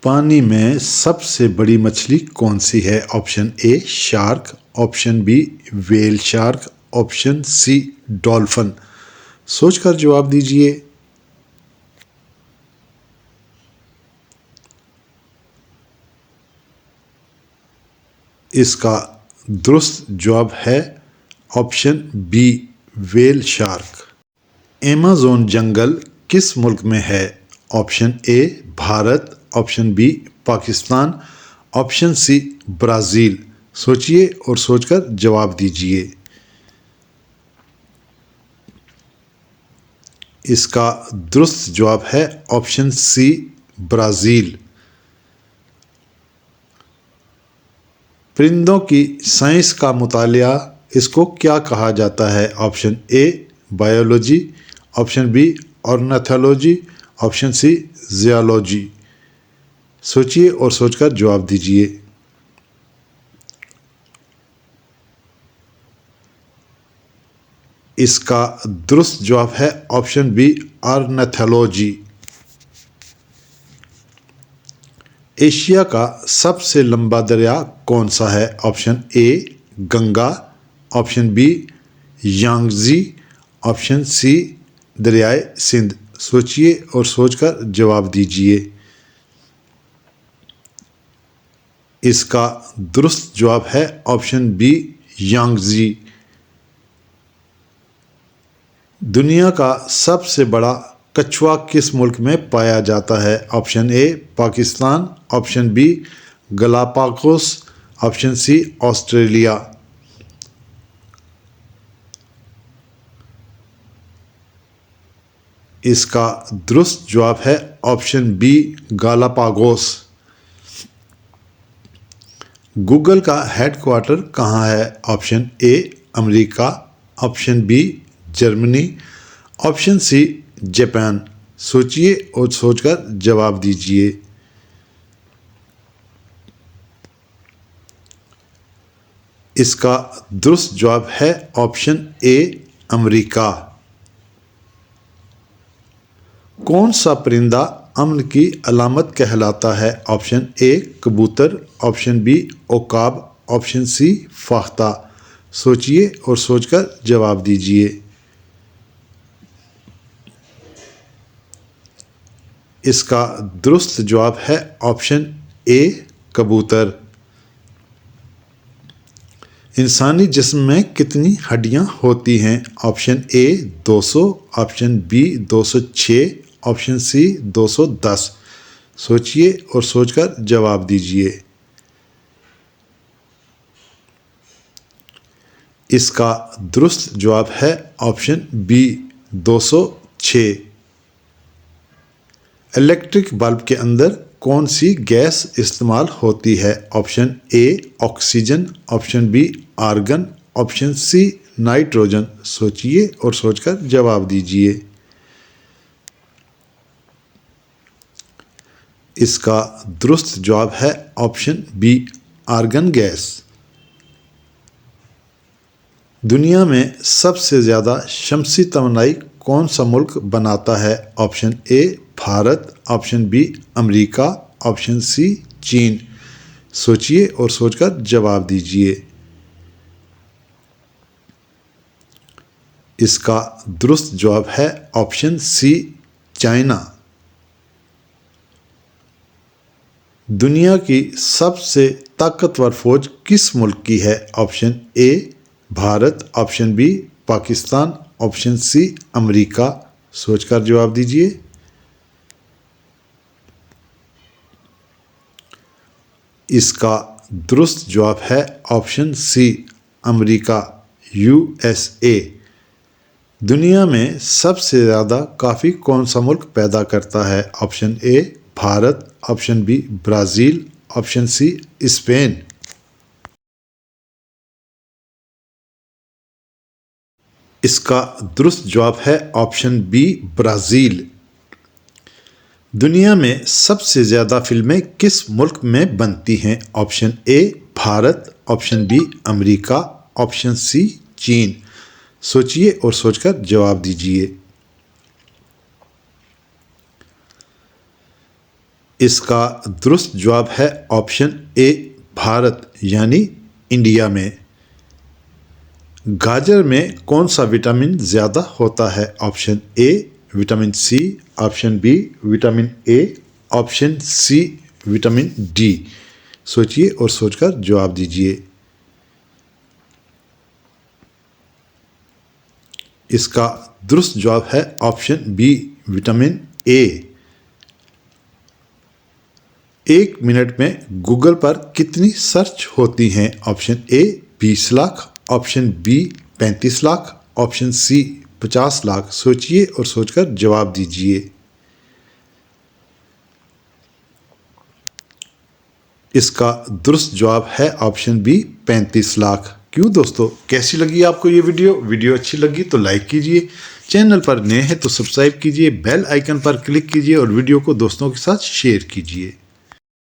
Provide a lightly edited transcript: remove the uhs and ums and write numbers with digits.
पानी में सबसे बड़ी मछली कौन सी है? Option A shark, option B whale shark, option C dolphin. सोचकर जवाब दीजिए। इसका दुरुस्त जवाब है option B whale shark. Amazon जंगल किस मुल्क में है? Option A Bharat, option B Pakistan, option C Brazil. सोचिए और सोचकर जवाब दीजिए। इसका दुरुस्त जवाब है ऑप्शन सी ब्राज़ील। परिंदों की साइंस का मुतालिया इसको क्या कहा जाता है? Option A biology, option B ornithology, option C geology. सोचिए और सोचकर जवाब दीजिए। इसका दुरुस्त जवाब है ऑप्शन बी ऑर्निथोलॉजी। एशिया का सबसे लंबा दरिया कौन सा है? Option A Ganga, option B Yangtze, option C दरियाए सिंध। सोचिए और सोचकर जवाब दीजिए। इसका दुरुस्त जवाब है ऑप्शन बी यांगजी। दुनिया का सबसे बड़ा कछुआ किस मुल्क में पाया जाता है? Option A Pakistan, option B Galapagos, option C Australia. इसका दुरुस्त जवाब है ऑप्शन बी गालापागोस। गूगल का हेडक्वार्टर कहाँ है? Option A America, option B Germany, option C Japan. सोचिए और सोचकर जवाब दीजिए। इसका दुरुस्त जवाब है ऑप्शन ए अमेरिका। कौन सा परिंदा अमन की अलामत कहलाता है? ऑप्शन ए कबूतर, ऑप्शन बी ओकाब, ऑप्शन सी फाख्ता। सोचिए और सोचकर जवाब दीजिए। इसका दुरुस्त जवाब है ऑप्शन ए कबूतर। इंसानी जिस्म में कितनी हड्डियां होती हैं? Option A 200, option B 206, option C 210। सोचिए और सोचकर जवाब दीजिए। इसका दुरुस्त जवाब है ऑप्शन बी 206। इलेक्ट्रिक बल्ब के अंदर कौन सी गैस इस्तेमाल होती है? Option A oxygen, option B argon, option C nitrogen. सोचिए और सोचकर जवाब दीजिए। इसका दुरुस्त जवाब है ऑप्शन बी आर्गन गैस। दुनिया में सबसे ज़्यादा शमसी तवानाई कौन सा मुल्क बनाता है? Option A Bharat, option B America, option C चीन। सोचिए और सोचकर जवाब दीजिए। इसका दुरुस्त जवाब है ऑप्शन सी चाइना। दुनिया की सबसे ताकतवर फौज किस मुल्क की है? Option A Bharat, option B Pakistan, option C America. सोचकर जवाब दीजिए। इसका दुरुस्त जवाब है ऑप्शन सी अमेरिका, यूएसए। दुनिया में सबसे ज़्यादा कॉफ़ी कौन सा मुल्क पैदा करता है? Option A Bharat, option B Brazil, option C Spain. इसका दुरुस्त जवाब है ऑप्शन बी ब्राज़ील। दुनिया में सबसे ज़्यादा फिल्में किस मुल्क में बनती हैं? Option A Bharat, option B America, option C चीन। सोचिए और सोचकर जवाब दीजिए। इसका दुरुस्त जवाब है ऑप्शन ए भारत यानी इंडिया में। गाजर में कौन सा विटामिन ज़्यादा होता है? Option A vitamin C, option B vitamin A, option C vitamin D. सोचिए और सोचकर जवाब दीजिए। इसका दुरुस्त जवाब है option B vitamin A. 1 minute में गूगल पर कितनी सर्च होती हैं? Option A 20 lakh, option B 35 lakh, option C 50 lakh. सोचिए और सोचकर जवाब दीजिए। इसका दुरुस्त जवाब है ऑप्शन बी 35 लाख। क्यों दोस्तों, कैसी लगी आपको ये वीडियो अच्छी लगी तो लाइक कीजिए, चैनल पर नए हैं तो सब्सक्राइब कीजिए, बेल आइकन पर क्लिक कीजिए और वीडियो को दोस्तों के साथ शेयर कीजिए।